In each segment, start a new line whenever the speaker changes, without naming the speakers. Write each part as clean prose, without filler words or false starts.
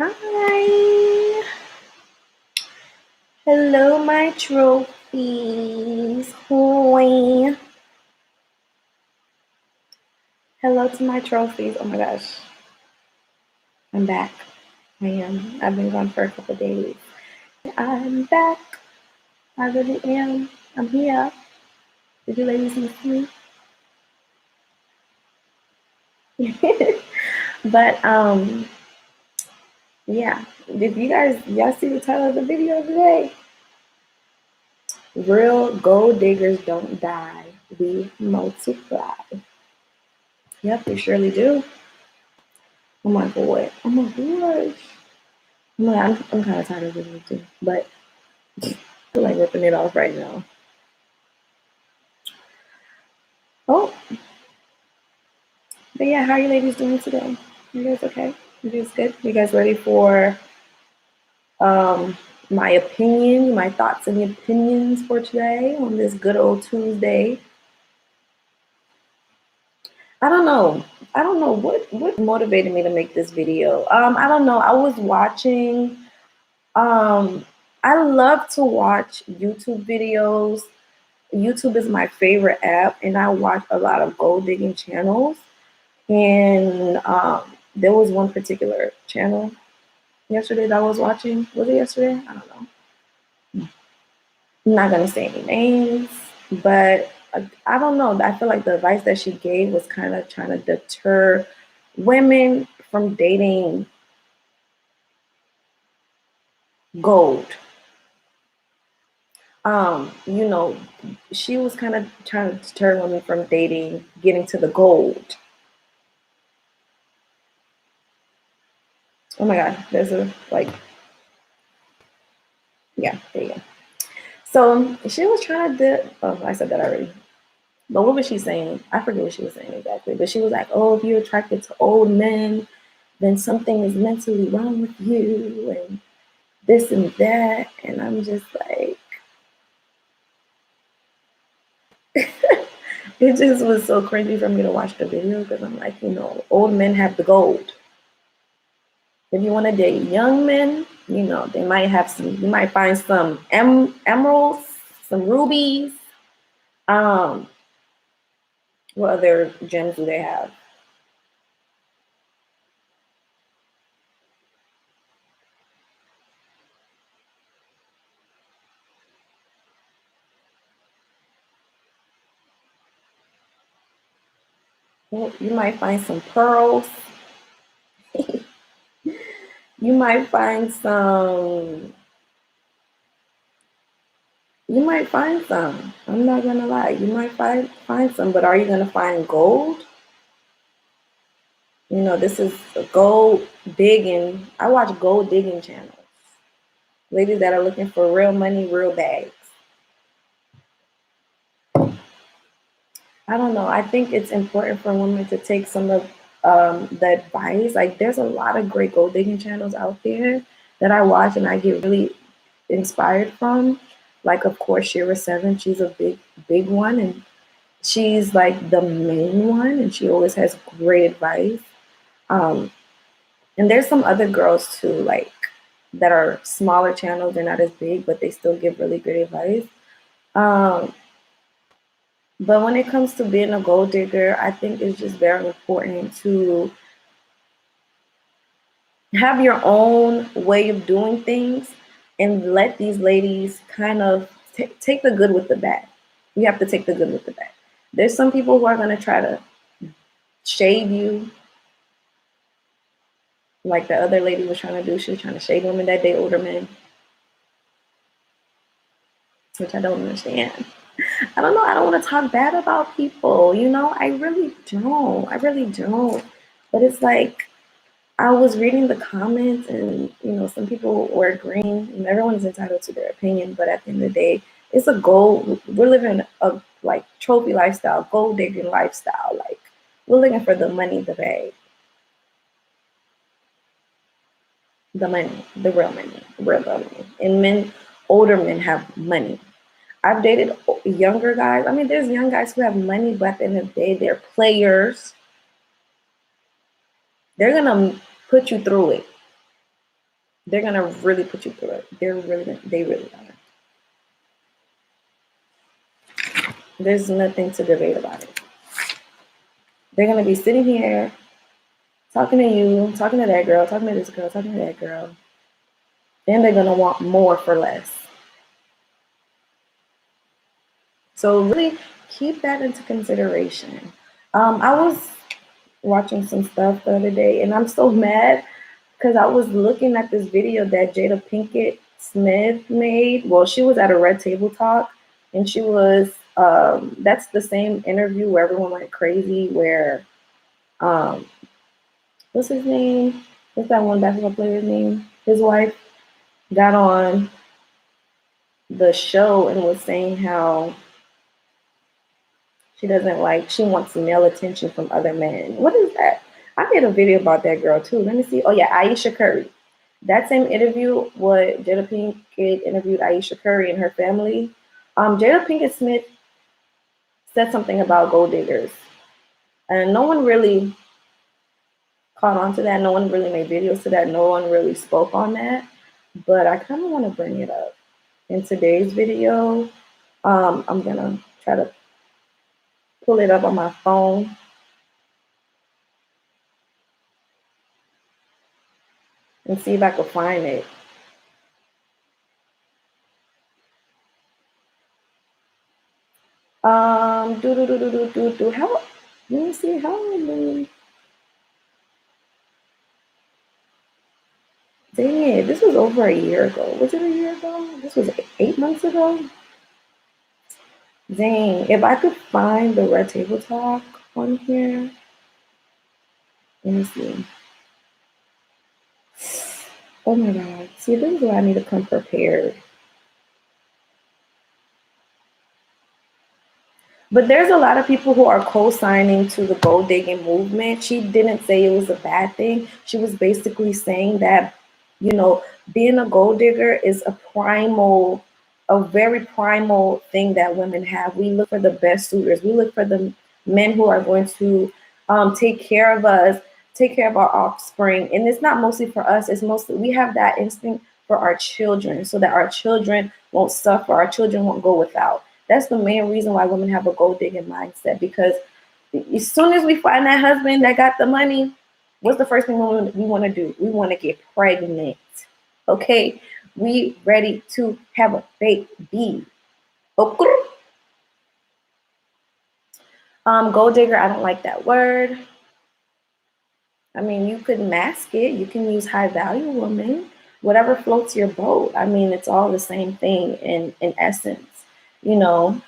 Hi. Hello, my trophies. Hoi. Hello to my trophies. Oh my gosh. I'm back. I am. I've been gone for a couple days. I'm back. I really am. I'm here. Did you ladies miss me? But yeah. Did y'all see the title of the video today? Real gold diggers don't die. We multiply. Yep, we surely do. Oh my god. Oh my gosh. I'm kind of tired of this too, but I feel like ripping it off right now. Oh, but yeah, how are you ladies doing today? You guys okay? You guys good? You guys ready for my opinion, my thoughts and opinions for today on this good old Tuesday? I don't know. I don't know what motivated me to make this video. I don't know. I was watching. I love to watch YouTube videos. YouTube is my favorite app, and I watch a lot of gold digging channels. And there was one particular channel yesterday that I was watching. Was it yesterday? I don't know. I'm not gonna say any names, but I don't know. I feel like the advice that she gave was kind of trying to deter women from dating gold. You know, she was kind of trying to deter women from dating, getting to the gold. Oh my God, there's a yeah, there you go. So she was trying to, oh, I said that already. But what was she saying? I forget what she was saying exactly. But she was like, oh, if you're attracted to old men, then something is mentally wrong with you and this and that. And I'm just like, it just was so cringy for me to watch the video because I'm like, old men have the gold. If you want to date young men, they might have you might find some emeralds, some rubies. Um, what other gems do they have? Well, you might find some pearls. You might find some. You might find some. I'm not gonna lie. You might find some, but are you gonna find gold? This is a gold digging. I watch gold digging channels. Ladies that are looking for real money, real bags. I don't know. I think it's important for women to take some of the advice. Like, there's a lot of great gold digging channels out there that I watch and I get really inspired from. Like, of course, Shira Seven. She's a big one, and she's like the main one, and she always has great advice. Um, and there's some other girls too, like that are smaller channels. They're not as big, but they still give really great advice. Um, But when it comes to being a gold digger, I think it's just very important to have your own way of doing things and let these ladies kind of take the good with the bad. You have to take the good with the bad. There's some people who are going to try to shade you, like the other lady was trying to do. She was trying to shade women that date older men, which I don't understand. I don't know. I don't want to talk bad about people. I really don't. I really don't. But it's like, I was reading the comments, and some people were agreeing, and everyone's entitled to their opinion. But at the end of the day, it's a goal. We're living a like trophy lifestyle, gold digging lifestyle. Like, we're looking for the money, the bag, the money, the real money. And older men have money. I've dated younger guys. I mean, there's young guys who have money, but at the end of the day, they're players. They're gonna put you through it. They're gonna really put you through it. They really are. There's nothing to debate about it. They're gonna be sitting here talking to you, talking to that girl, talking to this girl, talking to that girl. Then they're gonna want more for less. So really keep that into consideration. I was watching some stuff the other day, and I'm so mad because I was looking at this video that Jada Pinkett Smith made. Well, she was at a Red Table Talk, and she was that's the same interview where everyone went crazy. Where um, what's his name? What's that one basketball player's name? His wife got on the show and was saying how she wants male attention from other men. What is that? I made a video about that girl too. Let me see. Oh yeah, Aisha Curry. That same interview, what Jada Pinkett interviewed Aisha Curry and her family. Jada Pinkett Smith said something about gold diggers, and no one really caught on to that. No one really made videos to that. No one really spoke on that. But I kind of want to bring it up in today's video. I'm gonna try to pull it up on my phone and see if I can find it. Do. How? Let me see. How many? Dang it! This was over a year ago. Was it a year ago? This was 8 months ago. Dang! If I could find the Red Table Talk on here, let me see. Oh my God! See, this is why I need to come prepared. But there's a lot of people who are co-signing to the gold digging movement. She didn't say it was a bad thing. She was basically saying that, you know, being a gold digger is a very primal thing that women have. We look for the best suitors. We look for the men who are going to take care of us, take care of our offspring. And it's not mostly for us. It's mostly we have that instinct for our children, so that our children won't suffer. Our children won't go without. That's the main reason why women have a gold digging mindset, because as soon as we find that husband that got the money, what's the first thing we want to do? We want to get pregnant. Okay, we ready to have a baby. Okay. Gold digger, I don't like that word. I mean, you could mask it. You can use high value woman, whatever floats your boat. I mean, it's all the same thing in essence. You know,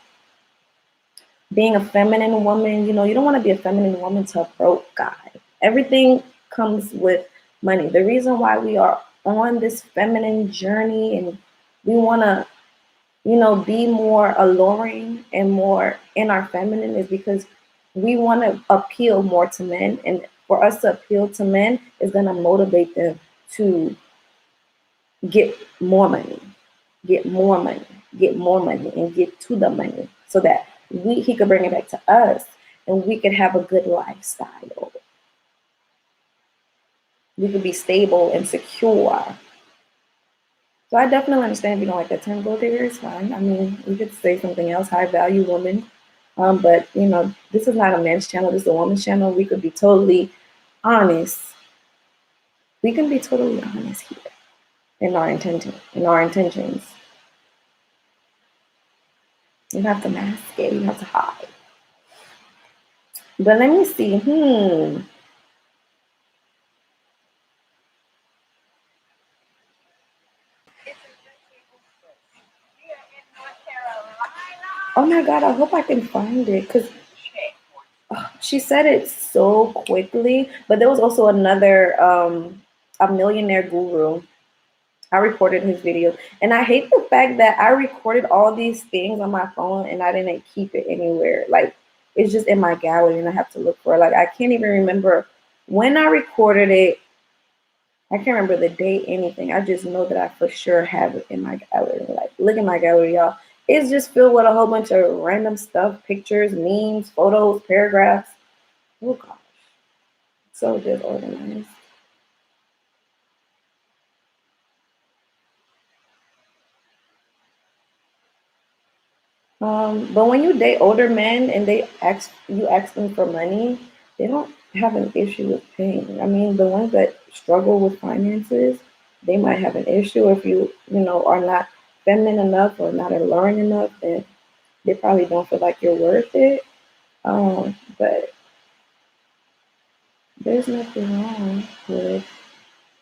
being a feminine woman, you don't want to be a feminine woman to a broke guy. Everything comes with money. The reason why we are on this feminine journey and we want to, be more alluring and more in our feminine is because we want to appeal more to men. And for us to appeal to men is going to motivate them to get more money, get more money, get more money, and get to the money so that he could bring it back to us and we could have a good lifestyle. We could be stable and secure. So I definitely understand if you don't like that term gold digger, it's fine. I mean, you could say something else, high value woman. But this is not a men's channel, this is a woman's channel. We could be totally honest. We can be totally honest here in our intentions. You have to mask it, you have to hide. But let me see. Oh my God, I hope I can find it because she said it so quickly. But there was also another, a millionaire guru. I recorded his video. And I hate the fact that I recorded all these things on my phone and I didn't keep it anywhere. Like, it's just in my gallery and I have to look for it. Like, I can't even remember when I recorded it. I can't remember the date, anything. I just know that I for sure have it in my gallery. Like, look at my gallery, y'all. It's just filled with a whole bunch of random stuff, pictures, memes, photos, paragraphs. Oh gosh, so disorganized. But when you date older men and you ask them for money, they don't have an issue with paying. I mean, the ones that struggle with finances, they might have an issue if you are not feminine enough or not alluring enough, then they probably don't feel like you're worth it. But there's nothing wrong with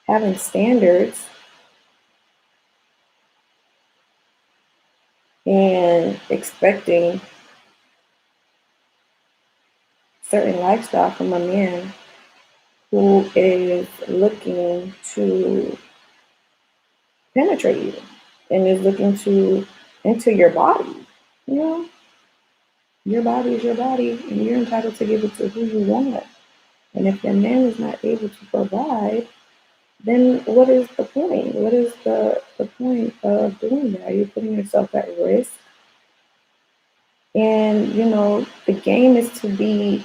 having standards and expecting certain lifestyle from a man who is looking to penetrate you and is looking to enter your body. You know, your body is your body, and you're entitled to give it to who you want. And if the man is not able to provide, then what is the point? What is the point of doing that? You're putting yourself at risk. And the game is to be.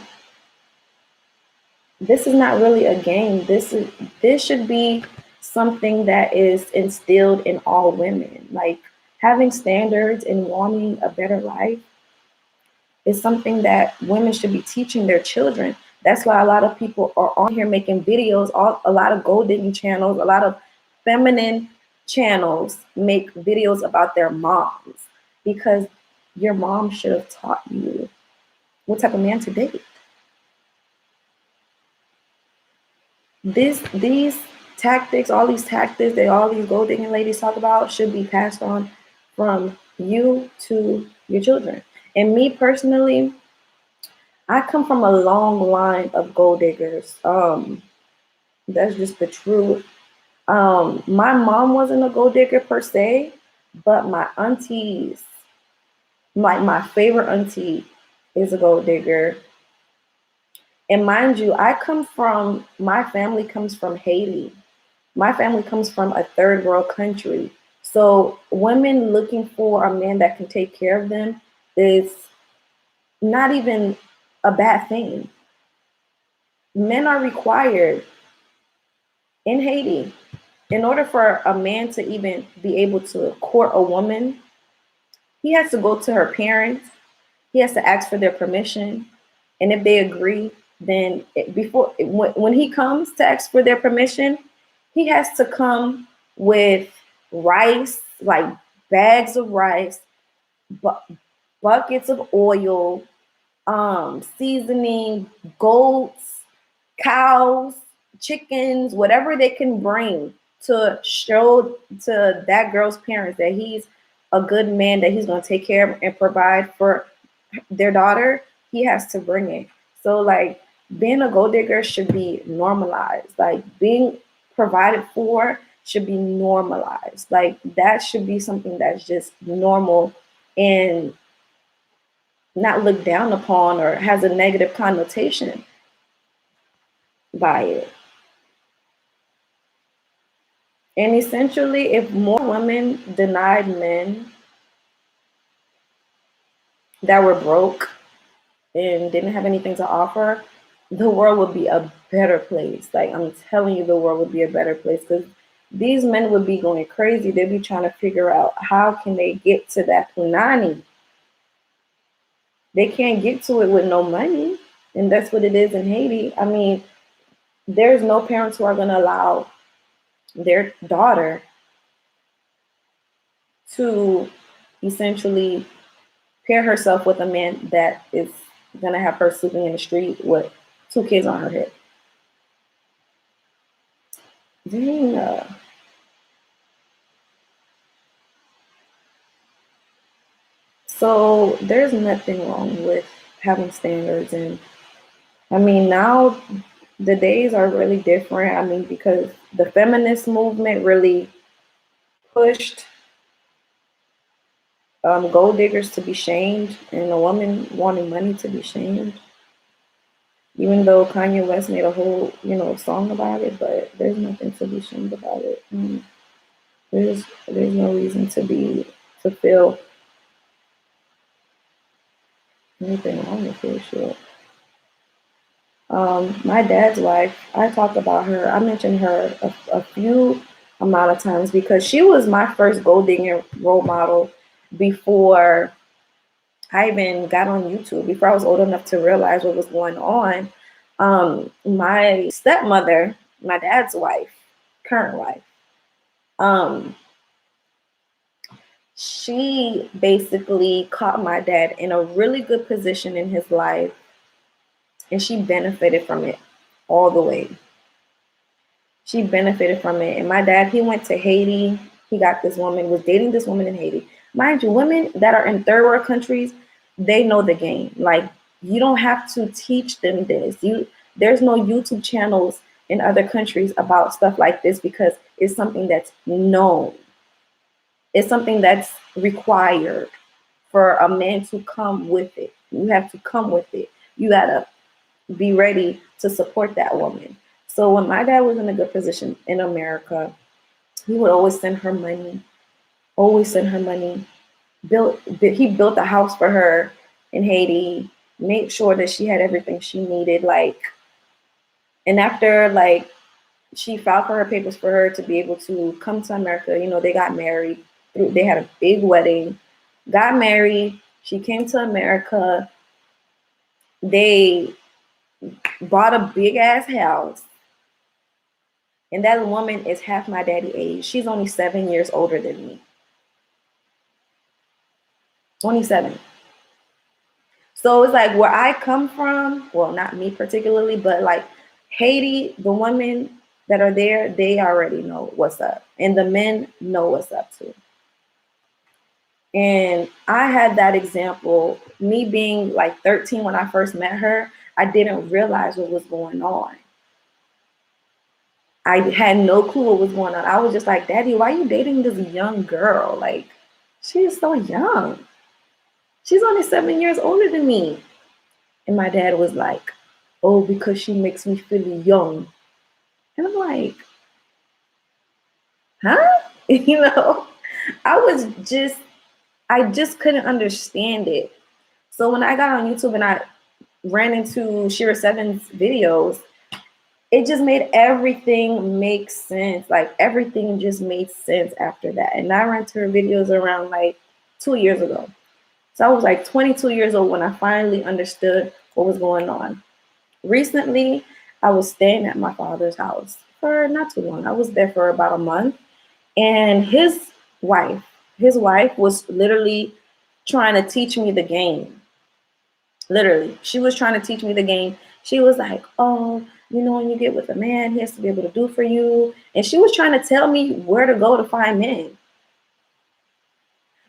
This is not really a game. This should be something that is instilled in all women. Like having standards and wanting a better life is something that women should be teaching their children. That's why a lot of people are on here making videos. A lot of gold digging channels, a lot of feminine channels make videos about their moms because your mom should have taught you what type of man to date. These tactics, all these tactics that all these gold digging ladies talk about should be passed on from you to your children. And me personally, I come from a long line of gold diggers. That's just the truth. My mom wasn't a gold digger per se, but my aunties, like my favorite auntie, is a gold digger. And mind you, my family comes from Haiti. My family comes from a third world country. So women looking for a man that can take care of them is not even a bad thing. Men are required in Haiti, in order for a man to even be able to court a woman, he has to go to her parents. He has to ask for their permission. And if they agree, then when he comes to ask for their permission, he has to come with rice, like bags of rice, buckets of oil, seasoning, goats, cows, chickens, whatever they can bring to show to that girl's parents that he's a good man, that he's going to take care of and provide for their daughter, he has to bring it. So, like, being a gold digger should be normalized. Like, being provided for should be normalized. Like, that should be something that's just normal and not looked down upon or has a negative connotation by it. And essentially, if more women denied men that were broke and didn't have anything to offer, the world would be a better place. Like, I'm telling you, the world would be a better place because these men would be going crazy. They'd be trying to figure out how can they get to that punani. They can't get to it with no money. And that's what it is in Haiti. I mean, there's no parents who are going to allow their daughter to essentially pair herself with a man that is going to have her sleeping in the street with 2 kids on her head. Dang. So there's nothing wrong with having standards. And I mean, now the days are really different. I mean, because the feminist movement really pushed gold diggers to be shamed and a woman wanting money to be shamed. Even though Kanye West made a whole, song about it, but there's nothing to be shamed about it. There's no reason to feel anything wrong with it. Shit. My dad's wife, I talk about her. I mentioned her a few amount of times because she was my first gold digging role model before I even got on YouTube before I was old enough to realize what was going on. My stepmother, my dad's wife, current wife, um, she basically caught my dad in a really good position in his life, and she benefited from it all the way. She benefited from it. And my dad, he went to Haiti. He got this woman, was dating this woman in Haiti. Mind you, women that are in third world countries, they know the game. Like, you don't have to teach them this. There's no YouTube channels in other countries about stuff like this because it's something that's known. It's something that's required for a man to come with it. You have to come with it. You gotta be ready to support that woman. So when my dad was in a good position in America, he would always send her money, always send her money. He built a house for her in Haiti, made sure that she had everything she needed. Like, and after like she filed for her papers for her to be able to come to America, they got married. They had a big wedding, got married. She came to America. They bought a big ass house. And that woman is half my daddy age. She's only 7 years older than me. 27. So it's like where I come from, well, not me particularly, but like Haiti, the women that are there, they already know what's up. And the men know what's up too. And I had that example, me being like 13 when I first met her, I didn't realize what was going on. I had no clue what was going on. I was just like, Daddy, why are you dating this young girl? Like, she is so young. She's only 7 years older than me. And my dad was like, oh, because she makes me feel young. And I'm like, huh? I I just couldn't understand it. So when I got on YouTube and I ran into Shira Seven's videos, it just made everything make sense. Like everything just made sense after that. And I ran to her videos around like 2 years ago. So I was like 22 years old when I finally understood what was going on. Recently, I was staying at my father's house for not too long. I was there for about a month, and wife, his wife was literally trying to teach me the game. Literally, she was trying to teach me the game. She was like, "Oh, when you get with a man, he has to be able to do for you." And she was trying to tell me where to go to find men.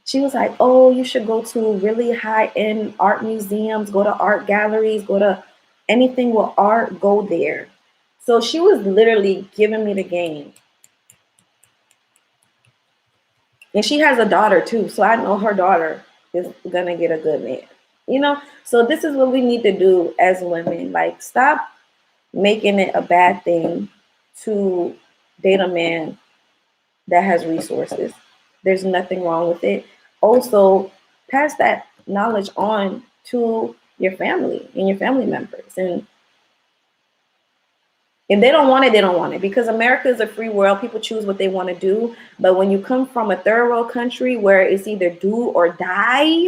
She was like, oh, you should go to really high-end art museums, go to art galleries, go to anything with art, go there. So she was literally giving me the game. And she has a daughter too. So I know her daughter is gonna get a good man. So this is what we need to do as women. Like, stop making it a bad thing to date a man that has resources. There's nothing wrong with it. Also, pass that knowledge on to your family and your family members. And if they don't want it, they don't want it, because America is a free world. People choose what they want to do. But when you come from a third world country where it's either do or die,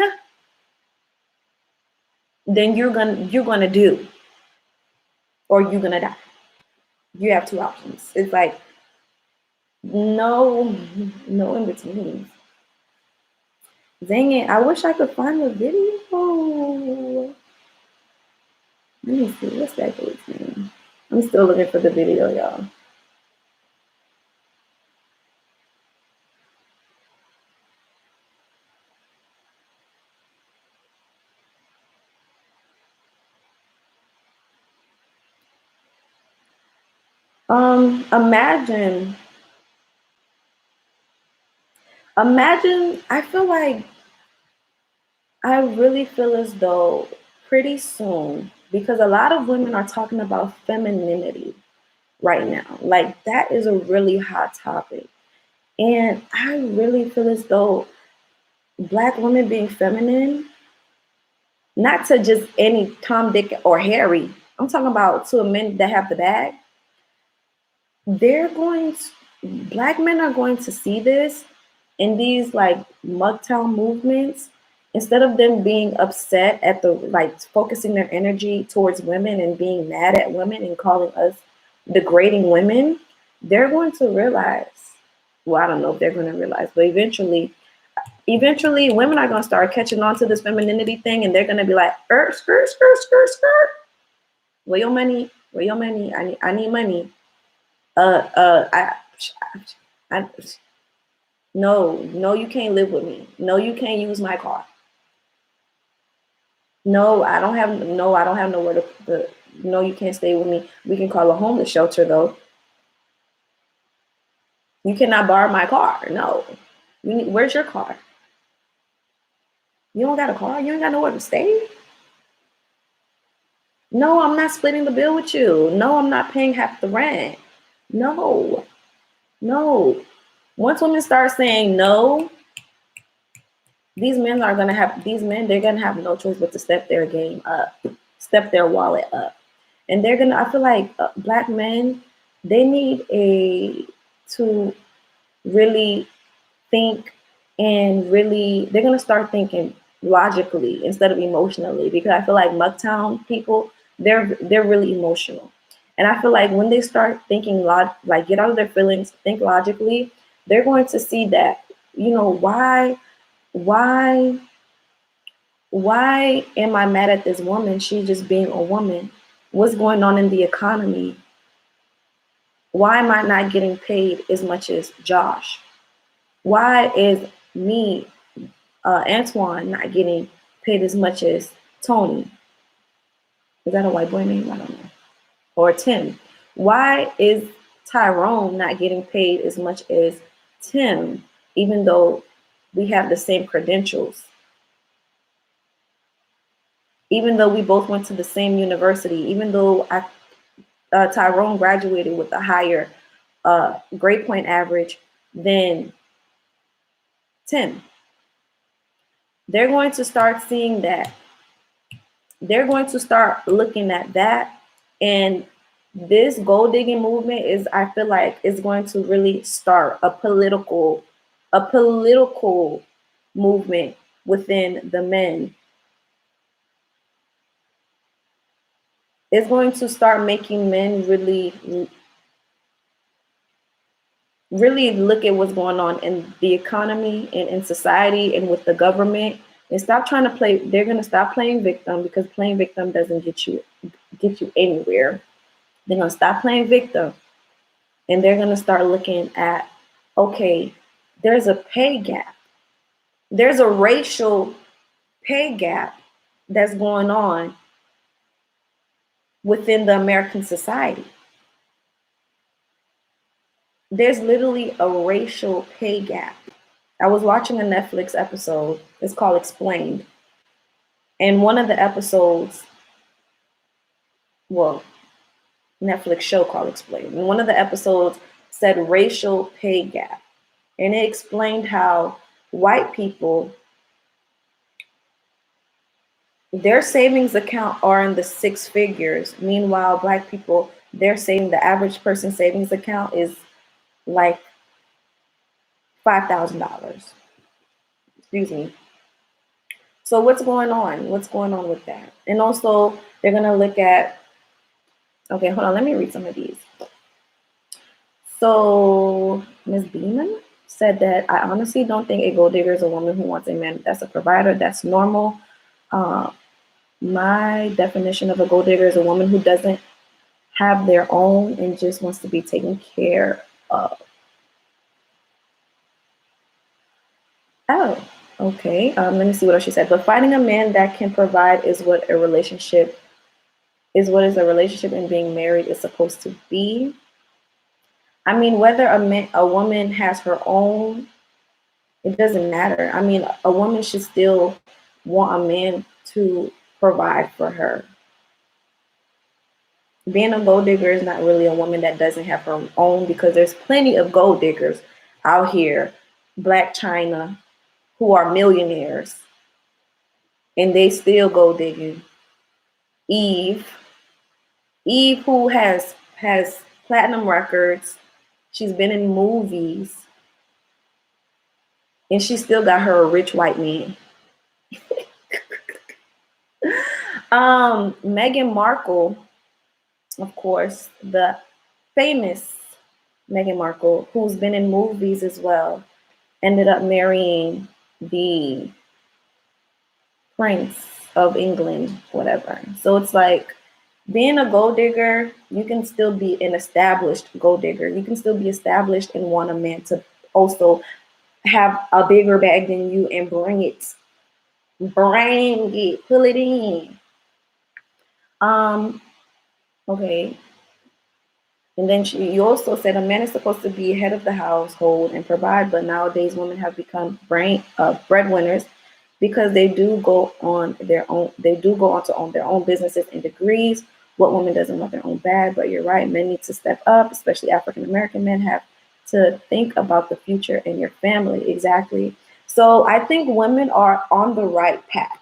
then you're gonna do, or you're gonna die. You have two options. It's like no in between. Dang it, I wish I could find the video. Let me see, what's that dude's name? I'm still looking for the video, y'all. Imagine, I feel like, I really feel as though pretty soon, because a lot of women are talking about femininity right now. Like, that is a really hot topic. And I really feel as though Black women being feminine, not to just any Tom, Dick, or Harry, I'm talking about to men that have the bag, they're going to, Black men are going to see this in these like Mugtown movements, Instead of them being upset at the like focusing their energy towards women and being mad at women and calling us degrading women, they're going to realize, well, I don't know if they're going to realize, but eventually women are going to start catching on to this femininity thing, and they're going to be like, skirt, skirt, skirt, skirt. Where your money? Where your money? I need money. Uh, uh, I, I, no, you can't live with me. No, you can't use my car. I don't have nowhere to, no, you can't stay with me. We can call a homeless shelter though. You cannot borrow my car. No. Where's your car? You don't got a car? You ain't got nowhere to stay? No, I'm not splitting the bill with you. No, I'm not paying half the rent. No, no. Once women start saying no, they're gonna have no choice but to step their game up, step their wallet up. And they're gonna, I feel like black men, they need to really think, and really, they're gonna start thinking logically instead of emotionally, because I feel like Mucktown people, they're really emotional. And I feel like when they start thinking like get out of their feelings, think logically, they're going to see that, why why am I mad at this woman? She's just being a woman. What's going on in the economy? Why am I not getting paid as much as Josh? Why is me, Antoine, not getting paid as much as Tony? Is that a white boy name? I don't know. Or Tim. Why is Tyrone not getting paid as much as Tim, even though we have the same credentials? Even though we both went to the same university, even though Tyrone graduated with a higher grade point average than Tim. They're going to start seeing that. They're going to start looking at that. And this gold digging movement is, I feel like, is going to really start a political movement within the men. It's going to start making men really look at what's going on in the economy and in society and with the government, and stop trying to play. They're going to stop playing victim, because playing victim doesn't get you anywhere. They're going to stop playing victim, and they're going to start looking at, okay, there's a pay gap. There's a racial pay gap that's going on within the American society. There's literally a racial pay gap. I was watching a Netflix episode. It's called Explained. And one of the episodes, well, Netflix show called Explained. And one of the episodes said racial pay gap. And it explained how white people, their savings account are in the six figures. Meanwhile, black people, the average person savings account is like $5,000. Excuse me. So what's going on? What's going on with that? And also, they're going to look at, okay, hold on, let me read some of these. So Ms. Beeman said that, I honestly don't think a gold digger is a woman who wants a man that's a provider. That's normal. My definition of a gold digger is a woman who doesn't have their own and just wants to be taken care of. Oh, okay. Let me see what else she said. But finding a man that can provide is what a relationship and being married is supposed to be. I mean, whether a woman has her own, it doesn't matter. I mean, a woman should still want a man to provide for her. Being a gold digger is not really a woman that doesn't have her own, because there's plenty of gold diggers out here, Black China, who are millionaires, and they still gold digging. Eve, who has platinum records, she's been in movies, and she still got her a rich white man. Meghan Markle, of course, the famous Meghan Markle, who's been in movies as well, ended up marrying the Prince of England, whatever. So it's like being a gold digger, you can still be an established gold digger. You can still be established and want a man to also have a bigger bag than you and bring it, pull it in. Um, okay. And then you also said a man is supposed to be head of the household and provide, but nowadays women have become breadwinners because they do go on their own. They do go on to own their own businesses and degrees. What woman doesn't want their own bag? But you're right, men need to step up, especially African American men have to think about the future and your family. Exactly. So I think women are on the right path.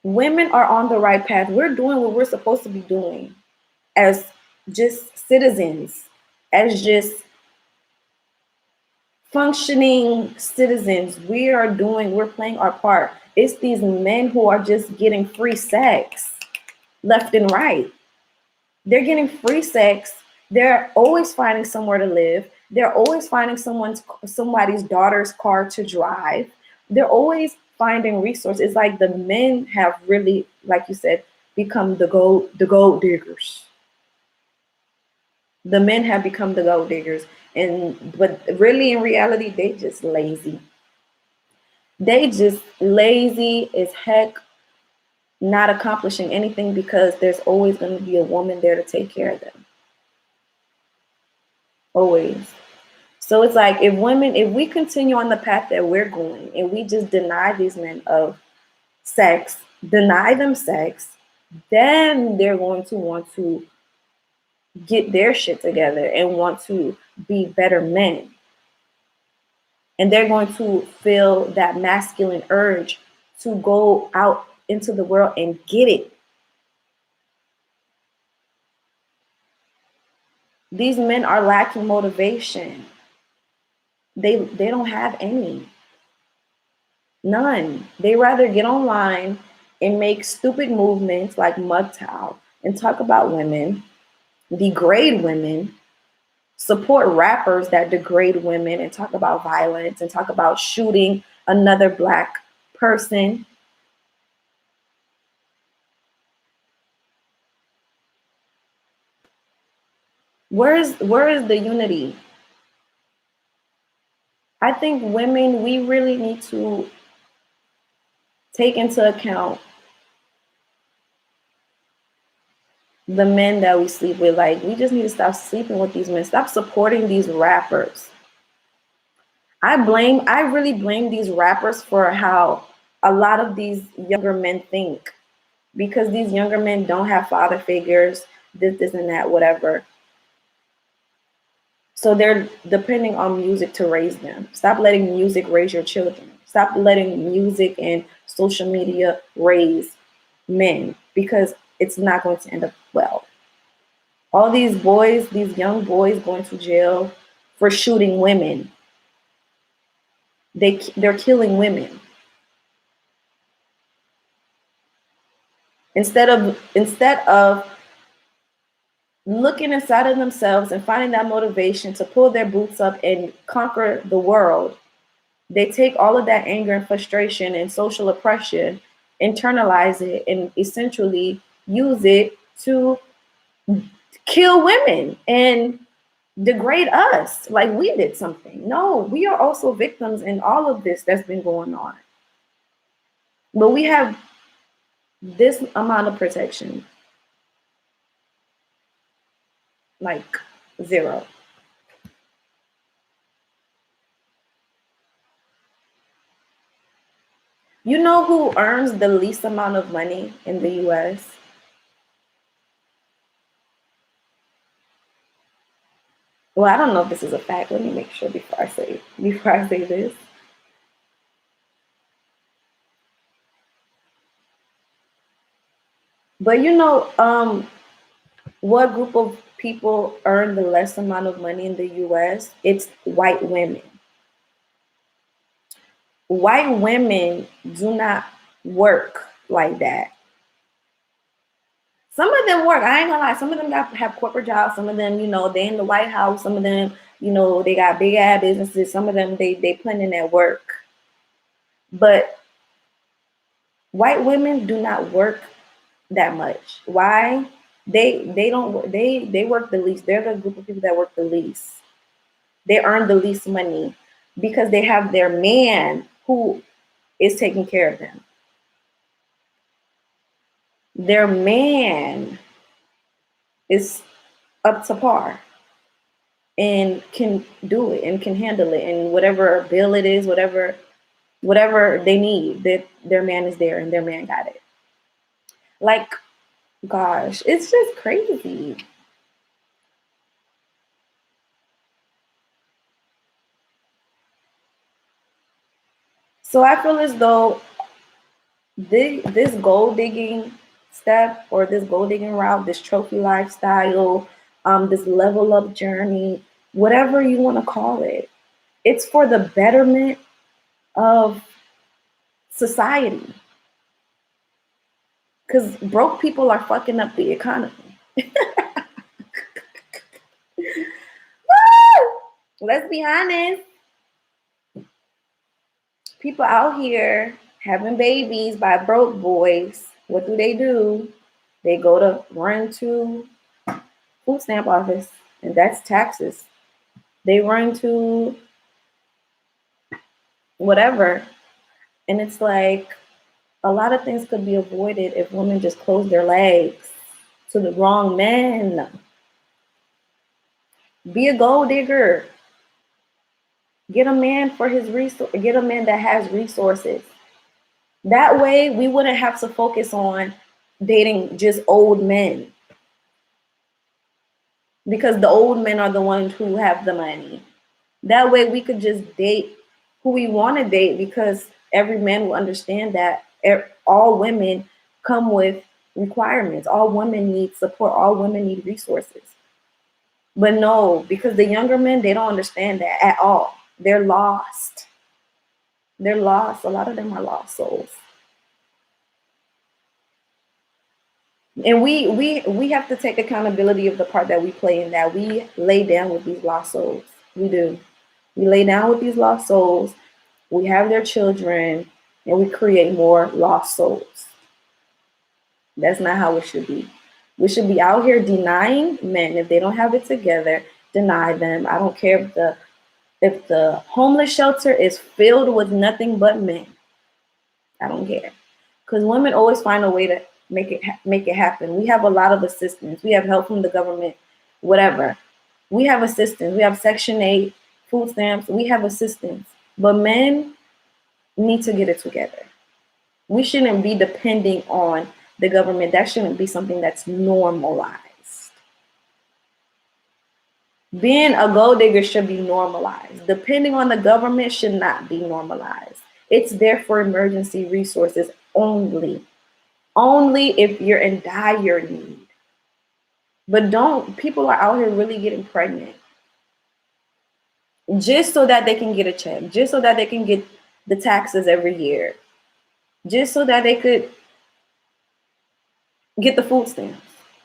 Women are on the right path. We're doing what we're supposed to be doing as just citizens, as just functioning citizens. We're playing our part. It's these men who are just getting free sex left and right. They're getting free sex. They're always finding somewhere to live. They're always finding somebody's daughter's car to drive. They're always finding resources. It's like the men have really, like you said, become the gold diggers. The men have become the gold diggers, and but really in reality they just lazy. They just lazy as heck, not accomplishing anything because there's always going to be a woman there to take care of them, always. So it's like if we continue on the path that we're going and we just deny these men of sex, deny them sex, then they're going to want to get their shit together and want to be better men, and they're going to feel that masculine urge to go out into the world and get it. These men are lacking motivation. They don't have any. None. They rather get online and make stupid movements like MGTOW and talk about women, degrade women, support rappers that degrade women and talk about violence and talk about shooting another black person. Where is the unity? I think women, we really need to take into account the men that we sleep with. Like, we just need to stop sleeping with these men. Stop supporting these rappers. I really blame these rappers for how a lot of these younger men think, because these younger men don't have father figures, this and that, whatever. So they're depending on music to raise them. Stop letting music raise your children. Stop letting music and social media raise men, because it's not going to end up well. All these boys, these young boys going to jail for shooting women. They're killing women. Instead of looking inside of themselves and finding that motivation to pull their boots up and conquer the world, they take all of that anger and frustration and social oppression, internalize it, and essentially use it to kill women and degrade us like we did something. No, we are also victims in all of this that's been going on. But we have this amount of protection, like zero. You know who earns the least amount of money in the US? Well, I don't know if this is a fact. Let me make sure before I say this. But what group of people earn the less amount of money in the US? It's white women. white women do not work like that. Some of them work. I ain't gonna lie. Some of them have corporate jobs. Some of them, they in the White House. Some of them, they got big ass businesses. Some of them, they put in that work. But white women do not work that much. Why? They don't they work the least. They're the group of people that work the least. They earn the least money because they have their man who is taking care of them. Their man is up to par and can do it and can handle it, and whatever bill it is, whatever they need, that their man is there and their man got it. Like, gosh, it's just crazy. So I feel as though this gold digging step, or this gold digging route, this trophy lifestyle, this level up journey, whatever you want to call it, it's for the betterment of society. Because broke people are fucking up the economy. Let's be honest. People out here having babies by broke boys. What do? They go to run to food stamp office, and that's taxes. They run to whatever. And it's like a lot of things could be avoided if women just close their legs to the wrong men. Be a gold digger. Get a man for his resource. Get a man that has resources. That way, we wouldn't have to focus on dating just old men, because the old men are the ones who have the money. That way, we could just date who we want to date, because every man will understand that all women come with requirements. All women need support. All women need resources. But no, because the younger men, they don't understand that at all. They're lost. They're lost. A lot of them are lost souls. And we have to take accountability of the part that we play in that. We lay down with these lost souls. We do. We lay down with these lost souls. We have their children, and we create more lost souls. That's not how it should be. We should be out here denying men if they don't have it together. Deny them. I don't care if the homeless shelter is filled with nothing but men. I don't care, because women always find a way to make it happen. We have a lot of assistance. We have help from the government, whatever. We have assistance. We have Section 8, food stamps. We have assistance. But men need to get it together. We shouldn't be depending on the government. That shouldn't be something that's normalized. Being a gold digger should be normalized. Depending on the government should not be normalized. It's there for emergency resources only. Only if you're in dire need. But people are out here really getting pregnant just so that they can get a check, just so that they can get the taxes every year, just so that they could get the food stamps,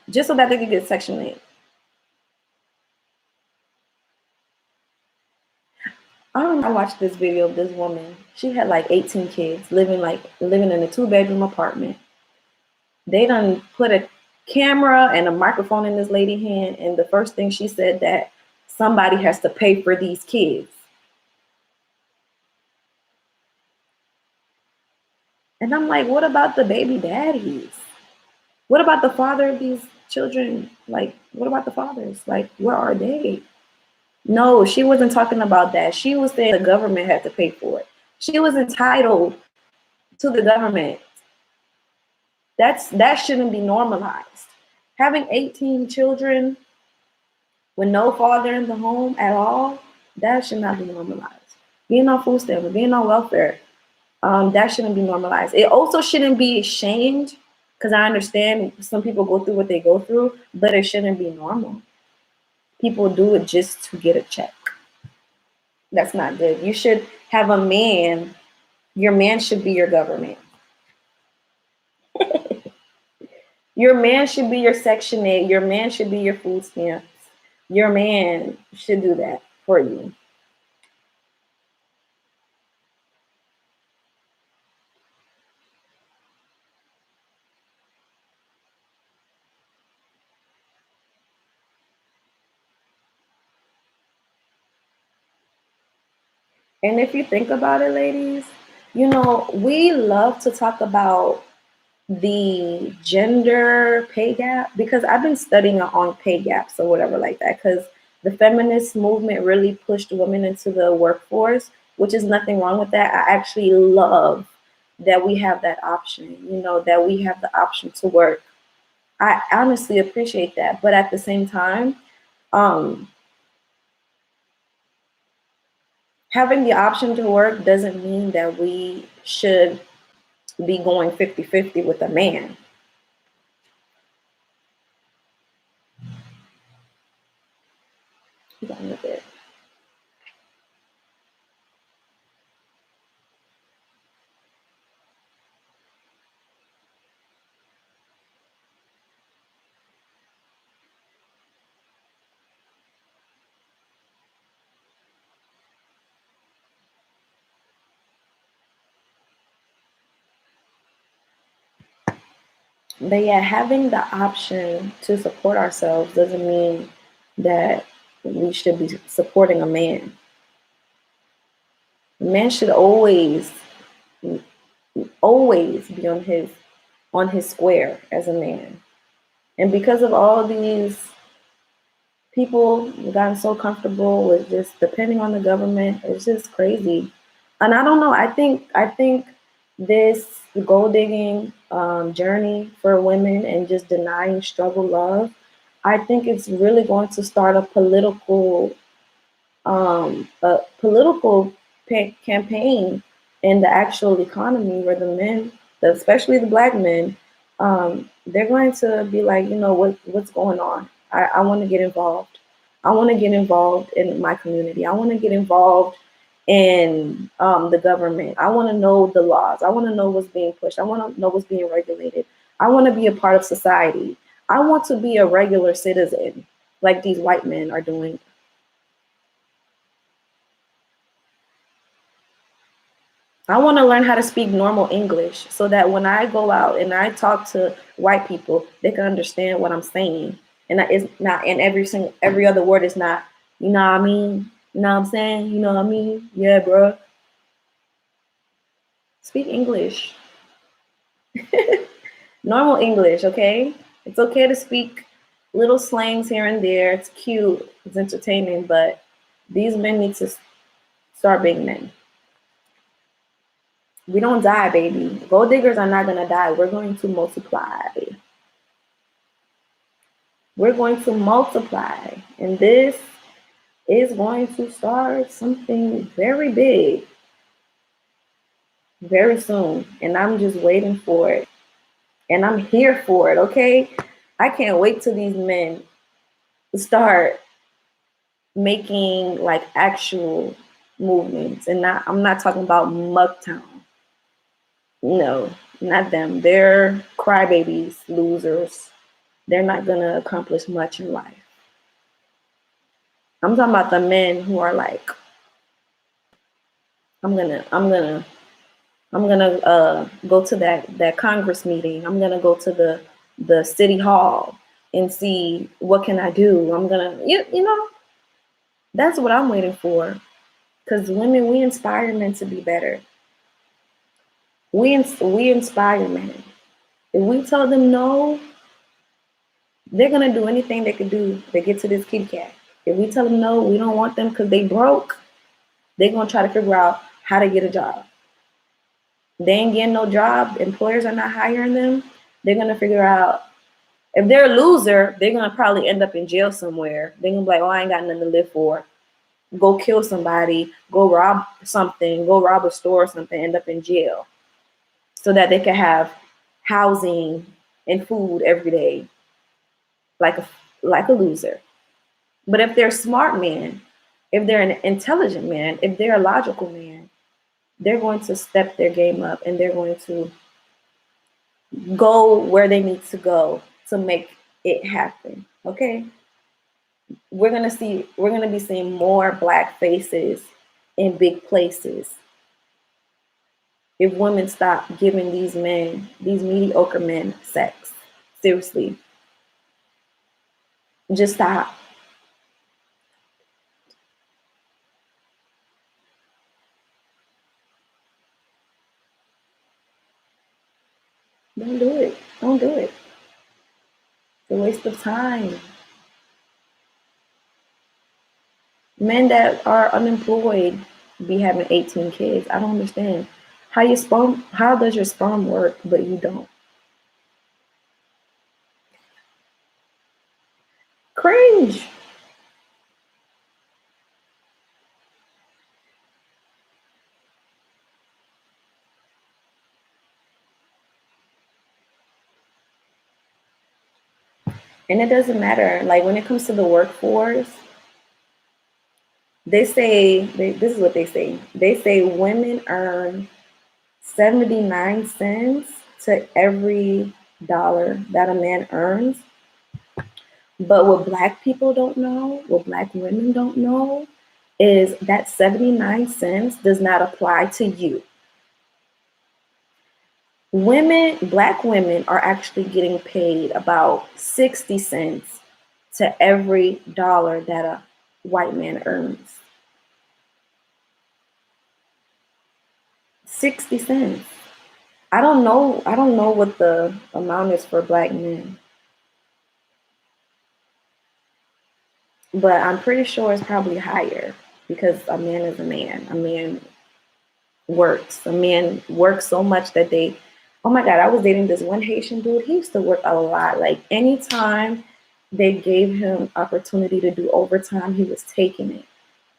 just so that they could get Section 8. I watched this video of this woman. She had like 18 kids living in a 2-bedroom apartment. They done put a camera and a microphone in this lady's hand, and the first thing she said, that somebody has to pay for these kids. And I'm like, what about the baby daddies? What about the father of these children? Like, what about the fathers? Like, where are they? No, she wasn't talking about that. She was saying the government had to pay for it. She was entitled to the government. That shouldn't be normalized. Having 18 children with no father in the home at all, that should not be normalized. Being on food stamps, being on welfare, that shouldn't be normalized. It also shouldn't be shamed, because I understand some people go through what they go through, but it shouldn't be normal. People do it just to get a check. That's not good. You should have a man Your man should be your government. Your man should be your Section 8. Your man should be your food stamps. Your man should do that for you. And if you think about it, ladies, we love to talk about the gender pay gap because I've been studying on pay gaps or whatever like that because the feminist movement really pushed women into the workforce, which is nothing wrong with that. I actually love that we have that option, that we have the option to work. I honestly appreciate that. But at the same time, um, having the option to work doesn't mean that we should be going 50-50 with a man. With it. But yeah, having the option to support ourselves doesn't mean that we should be supporting a man. A man should always be on his square as a man. And because of all these people have gotten so comfortable with just depending on the government, it's just crazy. And I don't know. I think this gold digging journey for women and just denying struggle love, I think it's really going to start a political campaign in the actual economy where the men, especially the black men, they're going to be like, what's going on? I want to get involved. I want to get involved in my community. I want to get involved in the government. I want to know the laws. I want to know what's being pushed. I want to know what's being regulated. I want to be a part of society. I want to be a regular citizen like these white men are doing. I want to learn how to speak normal English so that when I go out and I talk to white people, they can understand what I'm saying. And that is not, and every other word is not, you know what I mean? You know what I'm saying? You know what I mean? Yeah, bro. Speak English. Normal English, okay? It's okay to speak little slangs here and there. It's cute. It's entertaining, but these men need to start being men. We don't die, baby. Gold diggers are not going to die. We're going to multiply. We're going to multiply. And this is going to start something very big very soon. And I'm just waiting for it. And I'm here for it, okay? I can't wait till these men start making like actual movements. And I'm not talking about Mugtown. No, not them. They're crybabies, losers. They're not gonna accomplish much in life. I'm talking about the men who are like, I'm gonna, I'm gonna, I'm gonna go to that Congress meeting. I'm gonna go to the city hall and see what can I do. I'm gonna, that's what I'm waiting for. Because women, we inspire men to be better. We inspire men. If we tell them no, they're gonna do anything they can do to get to this kitty cat. If we tell them no, we don't want them because they broke, they're gonna try to figure out how to get a job. They ain't getting no job, employers are not hiring them, they're gonna figure out if they're a loser, they're gonna probably end up in jail somewhere. They're gonna be like, oh, I ain't got nothing to live for. Go kill somebody, go rob something, go rob a store or something, end up in jail. So that they can have housing and food every day, like a loser. But if they're a smart man, if they're an intelligent man, if they're a logical man, they're going to step their game up and they're going to go where they need to go to make it happen. Okay? We're gonna be seeing more black faces in big places if women stop giving these men, these mediocre men, sex. Seriously. Just stop. Don't do it. Don't do it. It's a waste of time. Men that are unemployed be having 18 kids. I don't understand. How does your sperm work but you don't? Cringe. And it doesn't matter. Like when it comes to the workforce, this is what they say. They say women earn 79 cents to every dollar that a man earns. But what black people don't know, what black women don't know, is that 79 cents does not apply to you. Black women are actually getting paid about 60 cents to every dollar that a white man earns. 60 cents. I don't know what the amount is for black men, but I'm pretty sure it's probably higher because a man is a man. A man works. A man works so much that oh my God, I was dating this one Haitian dude. He used to work a lot. Like anytime they gave him opportunity to do overtime, he was taking it.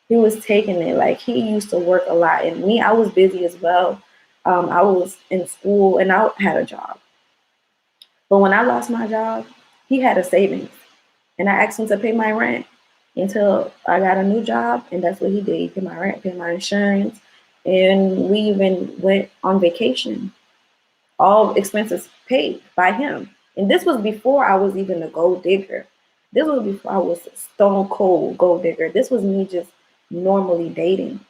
He was taking it. Like he used to work a lot. And me, I was busy as well. I was in school and I had a job. But when I lost my job, he had a savings. And I asked him to pay my rent until I got a new job. And that's what he did. He paid my rent, paid my insurance. And we even went on vacation. All expenses paid by him. And this was before I was even a gold digger. This was before I was a stone cold gold digger. This was me just normally dating.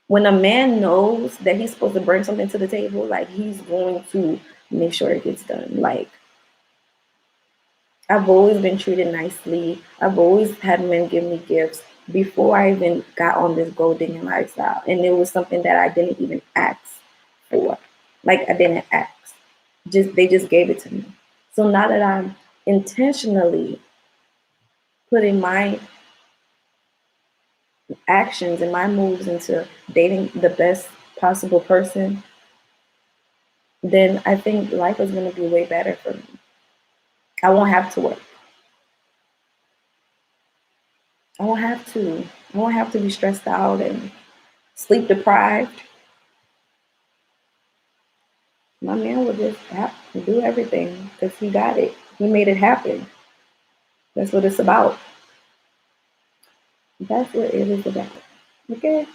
When a man knows that he's supposed to bring something to the table, like he's going to make sure it gets done. Like I've always been treated nicely. I've always had men give me gifts before I even got on this gold digging lifestyle. And it was something that I didn't even ask for. Like I didn't ask. They just gave it to me. So now that I'm intentionally putting my actions and my moves into dating the best possible person, then I think life is going to be way better for me. I won't have to work. I won't have to. I won't have to be stressed out and sleep deprived. My man will just have to do everything because he got it. He made it happen. That's what it's about. That's what it is about. Okay?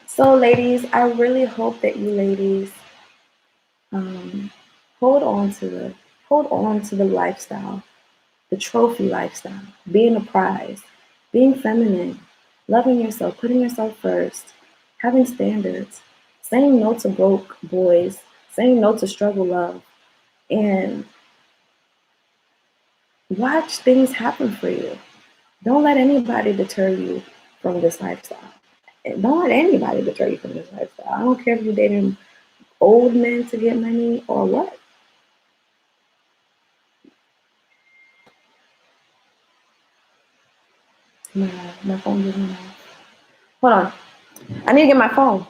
So, ladies, I really hope that you ladies um, hold on to the lifestyle, the trophy lifestyle, being a prize, being feminine, loving yourself, putting yourself first, having standards, saying no to broke boys, saying no to struggle love, and watch things happen for you. Don't let anybody deter you from this lifestyle. Don't let anybody deter you from this lifestyle. I don't care if you're dating old men to get money or what. My phone just went off. Hold on. I need to get my phone.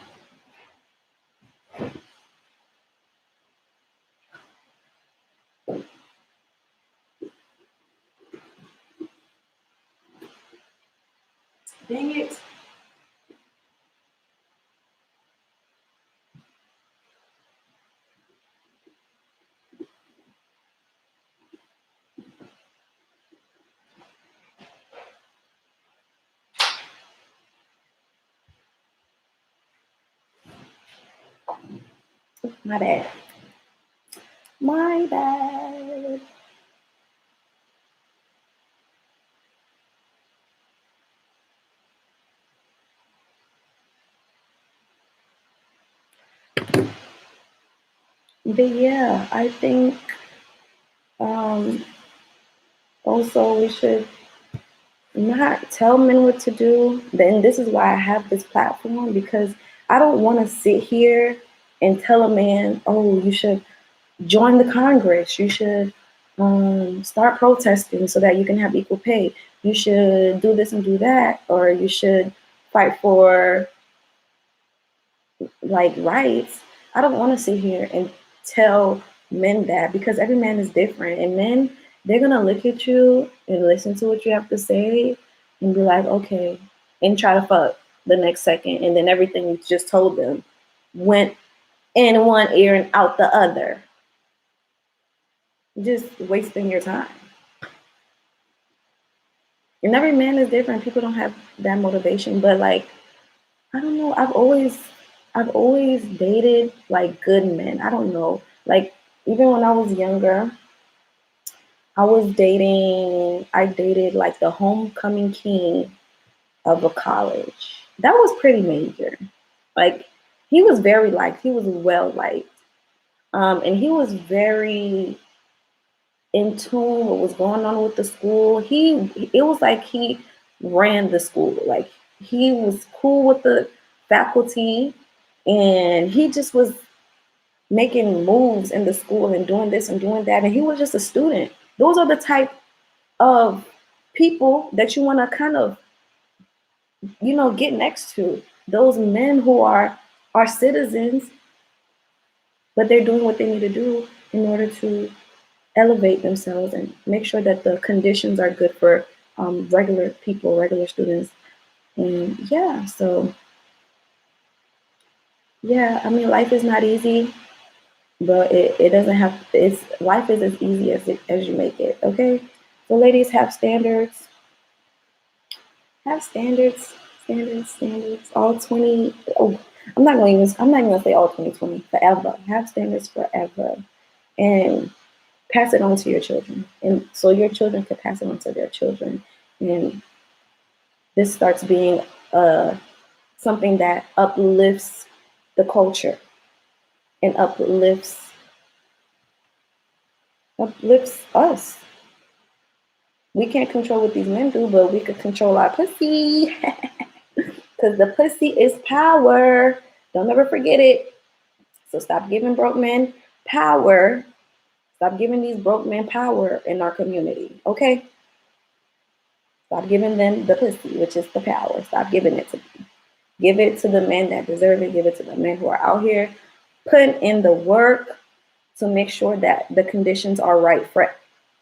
Dang it. My bad. My bad. But yeah, I think um, also we should not tell men what to do. Then this is why I have this platform, because I don't want to sit here and tell a man, oh, you should join the Congress. You should start protesting so that you can have equal pay. You should do this and do that, or you should fight for like rights. I don't want to sit here and tell men that, because every man is different, and men, they're gonna look at you and listen to what you have to say and be like, okay, and try to fuck the next second, and then everything you just told them went in one ear and out the other, just wasting your time. And every man is different. People don't have that motivation, but like, I don't know. I've always dated like good men. I don't know. Like, even when I was younger, I dated like the homecoming king of a college. That was pretty major. Like, he was very liked. He was well liked. And he was very in tune what was going on with the school. It was like he ran the school. Like, he was cool with the faculty, and he just was making moves in the school and doing this and doing that. And he was just a student. Those are the type of people that you want to kind of, get next to. Those men who are citizens, but they're doing what they need to do in order to elevate themselves and make sure that the conditions are good for regular people, regular students. And yeah, so yeah, I mean, life is not easy, but it doesn't have, it's, life is as easy as you make it. Okay, so ladies, have standards, have standards, standards. All 20. Oh, I'm not even gonna say all 2020 forever. Have standards forever, and pass it on to your children, and so your children can pass it on to their children, and this starts being uh, something that uplifts the culture and uplifts us. We can't control what these men do, but we could control our pussy, because the pussy is power. Don't ever forget it. So stop giving broke men power. Stop giving these broke men power in our community. Okay? Stop giving them the pussy, which is the power. Stop giving it to them. Give it to the men that deserve it. Give it to the men who are out here putting in the work to make sure that the conditions are right for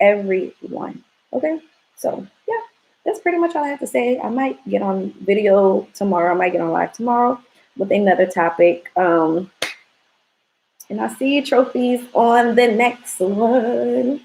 everyone. Okay? So, yeah, that's pretty much all I have to say. I might get on video tomorrow. I might get on live tomorrow with another topic. And I'll see you trophies on the next one.